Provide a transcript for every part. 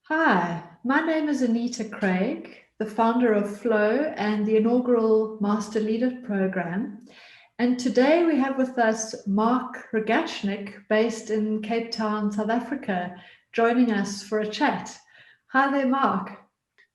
Hi, my name is Anita Craig, the founder of Flow and the inaugural Master Leader program. And today we have with us Marc Rogatschnig, based in Cape Town, South Africa, joining us for a chat. Hi there, Marc.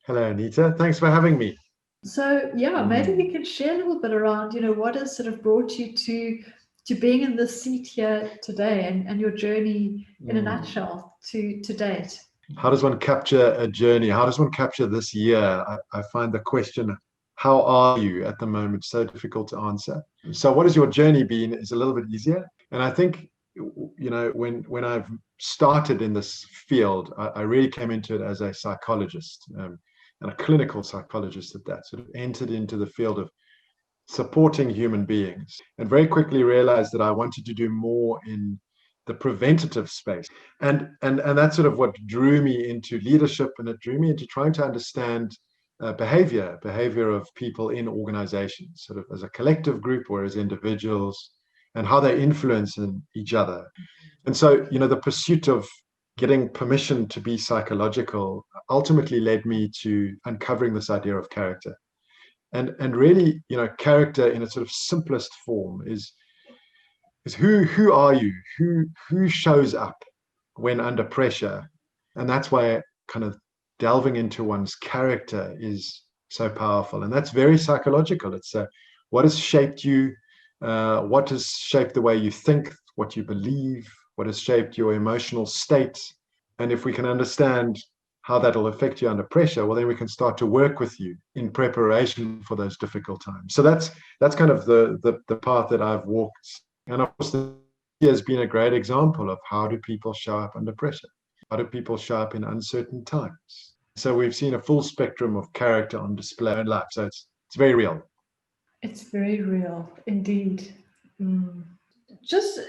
Hello, Anita. Thanks for having me. So yeah, maybe we Mm, could share a little bit around, what has sort of brought you to being in this seat here today and your journey in a mm. nutshell to date. How does one capture a journey? How does one capture this year? I find the question, how are you at the moment, so difficult to answer. So, what has your journey been is a little bit easier. And I think, when I've started in this field, I really came into it as a psychologist and a clinical psychologist at that, sort of entered into the field of supporting human beings and very quickly realized that I wanted to do more in the preventative space. And that's sort of what drew me into leadership, and it drew me into trying to understand behavior of people in organizations, sort of as a collective group or as individuals, and how they influence each other. And so, the pursuit of getting permission to be psychological ultimately led me to uncovering this idea of character. And really, character in its sort of simplest form is who are you? Who shows up when under pressure? And that's why kind of delving into one's character is so powerful. And that's very psychological. It's what has shaped you, what has shaped the way you think, what you believe, what has shaped your emotional state. And if we can understand how that'll affect you under pressure, well, then we can start to work with you in preparation for those difficult times. So that's kind of the path that I've walked. And of course, the year has been a great example of how do people show up under pressure? How do people show up in uncertain times? So we've seen a full spectrum of character on display in life. So it's very real. It's very real indeed. Mm. Just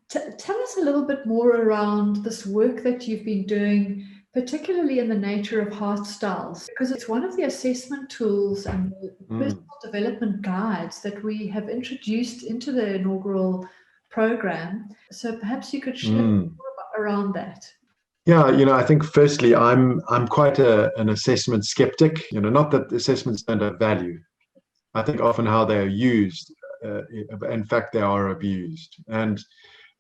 tell us a little bit more around this work that you've been doing, particularly in the nature of heart styles, because it's one of the assessment tools and the Mm, personal development guides that we have introduced into the inaugural program. So perhaps you could share mm. more around that. Yeah, I think firstly, I'm quite an assessment skeptic. Not that assessments don't have value. I think often how they are used, in fact, they are abused. And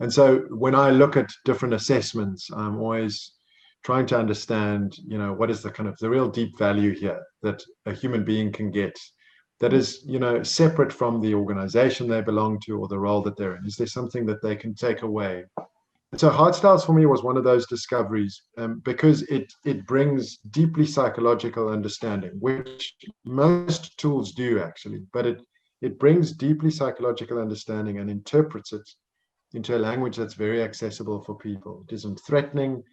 so when I look at different assessments, I'm always trying to understand, what is the kind of the real deep value here that a human being can get that is, separate from the organization they belong to or the role that they're in. Is there something that they can take away? And so Heart Styles for me was one of those discoveries, because it brings deeply psychological understanding, which most tools do actually, but it brings deeply psychological understanding and interprets it into a language that's very accessible for people. It isn't threatening.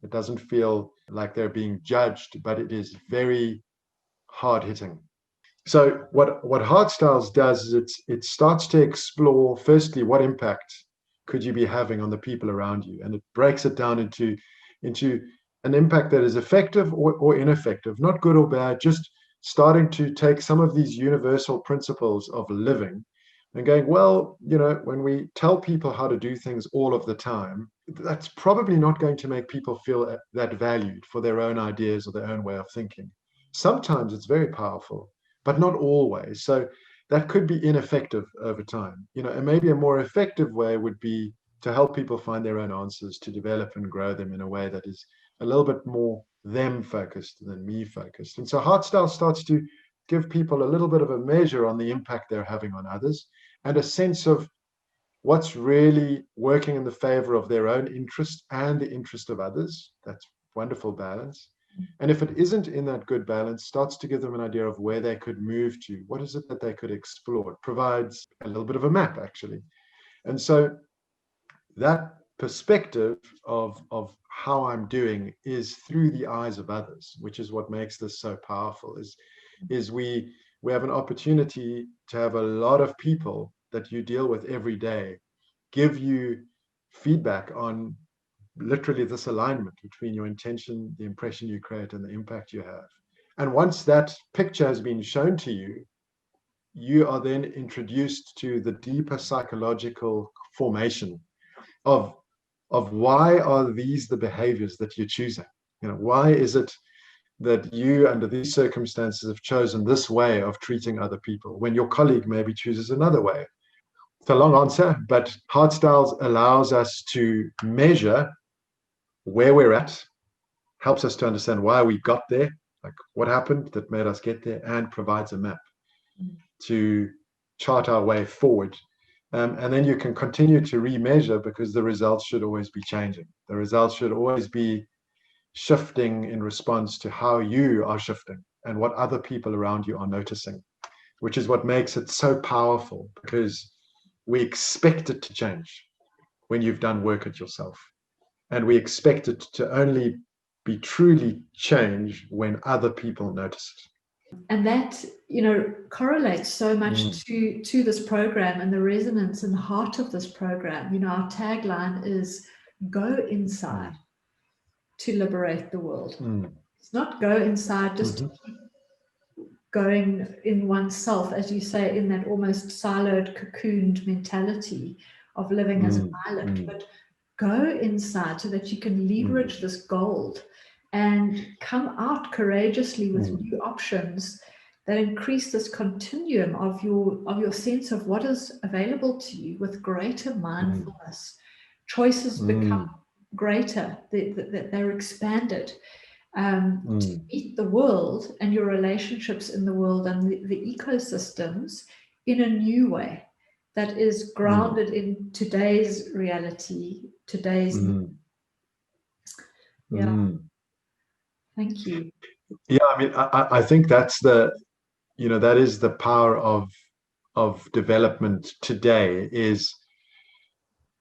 It doesn't feel like they're being judged, but it is very hard hitting. So what Heart Styles does is it starts to explore firstly what impact could you be having on the people around you, and it breaks it down into an impact that is effective or ineffective, not good or bad, just starting to take some of these universal principles of living and going, well, when we tell people how to do things all of the time, that's probably not going to make people feel that valued for their own ideas or their own way of thinking. Sometimes it's very powerful, but not always. So that could be ineffective over time. And maybe a more effective way would be to help people find their own answers, to develop and grow them in a way that is a little bit more them focused than me focused. And so Heart Style starts to give people a little bit of a measure on the impact they're having on others and a sense of what's really working in the favor of their own interest and the interest of others. That's wonderful balance. And if it isn't in that good balance, starts to give them an idea of where they could move to. What is it that they could explore? It provides a little bit of a map, actually. And so that perspective of how I'm doing is through the eyes of others, which is what makes this so powerful, is we have an opportunity to have a lot of people that you deal with every day give you feedback on literally this alignment between your intention, the impression you create, and the impact you have. And once that picture has been shown to you, you are then introduced to the deeper psychological formation of why are these the behaviors that you're choosing. Why is it that you, under these circumstances, have chosen this way of treating other people when your colleague maybe chooses another way? It's a long answer, but HeartStyles allows us to measure where we're at, helps us to understand why we got there, like what happened that made us get there, and provides a map to chart our way forward. And then you can continue to remeasure, because the results should always be changing. The results should always be shifting in response to how you are shifting and what other people around you are noticing, which is what makes it so powerful, because we expect it to change when you've done work at yourself. And we expect it to only be truly changed when other people notice it. And that, correlates so much to this program and the resonance and the heart of this program. Our tagline is go inside to liberate the world. It's not go inside just to keep going in oneself, as you say, in that almost siloed, cocooned mentality of living as an island, but go inside so that you can leverage this gold and come out courageously with new options that increase this continuum of your sense of what is available to you with greater mindfulness. Choices become greater, they're expanded to meet the world and your relationships in the world and the ecosystems in a new way that is grounded in today's reality, today's Thank you. Yeah, I mean, I think that's that is the power of development today. Is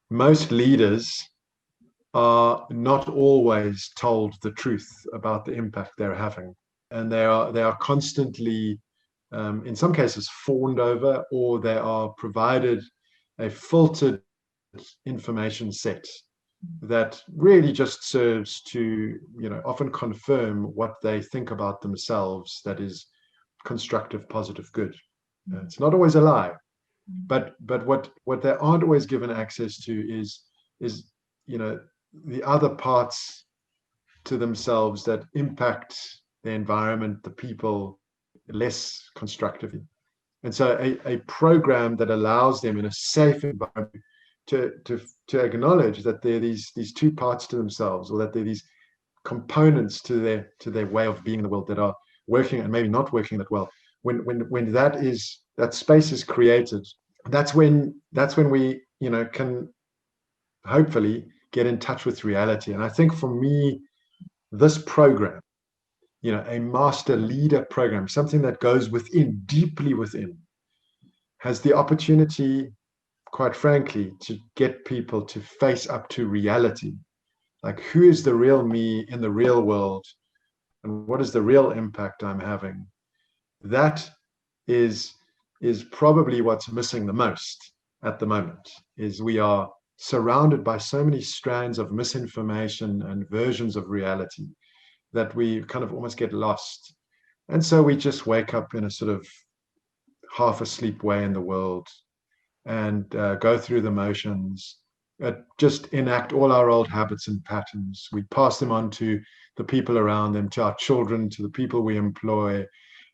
most leaders are not always told the truth about the impact they're having, and they are constantly, in some cases, fawned over, or they are provided a filtered information set that really just serves to, often confirm what they think about themselves, that is constructive, positive, good. It's not always a lie, but what they aren't always given access to is the other parts to themselves that impact the environment, the people, less constructively. And so a program that allows them in a safe environment to acknowledge that there are these two parts to themselves, or that there are these components to their way of being in the world that are working and maybe not working that well. When that space is created, that's when we can hopefully get in touch with reality. And I think for me, this program, a master leader program, something that goes within, deeply within, has the opportunity, quite frankly, to get people to face up to reality. Like, who is the real me in the real world, and what is the real impact I'm having? That is probably what's missing the most at the moment. Is we are surrounded by so many strands of misinformation and versions of reality that we kind of almost get lost. And so we just wake up in a sort of half asleep way in the world, and go through the motions, just enact all our old habits and patterns. We pass them on to the people around them, to our children, to the people we employ,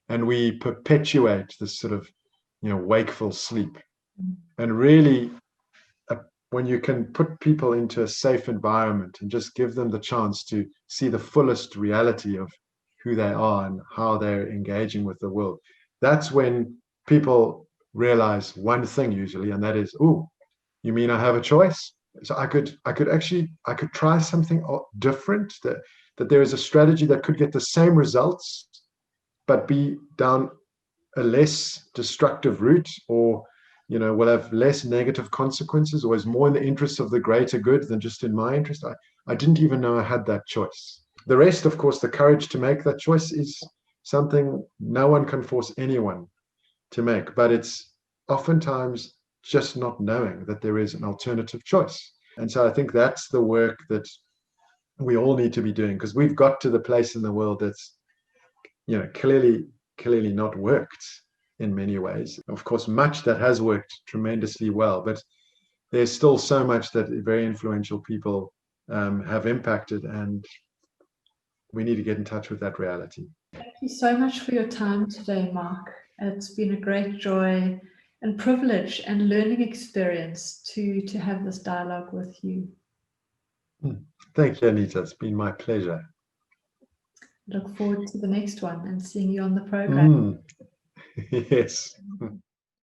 and we perpetuate this sort of wakeful sleep. And really, when you can put people into a safe environment and just give them the chance to see the fullest reality of who they are and how they're engaging with the world, that's when people realize one thing usually, and that is, oh, you mean I have a choice? So I could try something different, that there is a strategy that could get the same results but be down a less destructive route, or will have less negative consequences, or is more in the interest of the greater good than just in my interest. I didn't even know I had that choice. The rest, of course, the courage to make that choice, is something no one can force anyone to make, but it's oftentimes just not knowing that there is an alternative choice. And so I think that's the work that we all need to be doing, because we've got to the place in the world that's clearly not worked in many ways. Of course, much that has worked tremendously well, but there's still so much that very influential people have impacted, and we need to get in touch with that reality. Thank you so much for your time today, Marc. It's been a great joy and privilege and learning experience to have this dialogue with you. Thank you, Anita. It's been my pleasure. Look forward to the next one and seeing you on the program. Yes.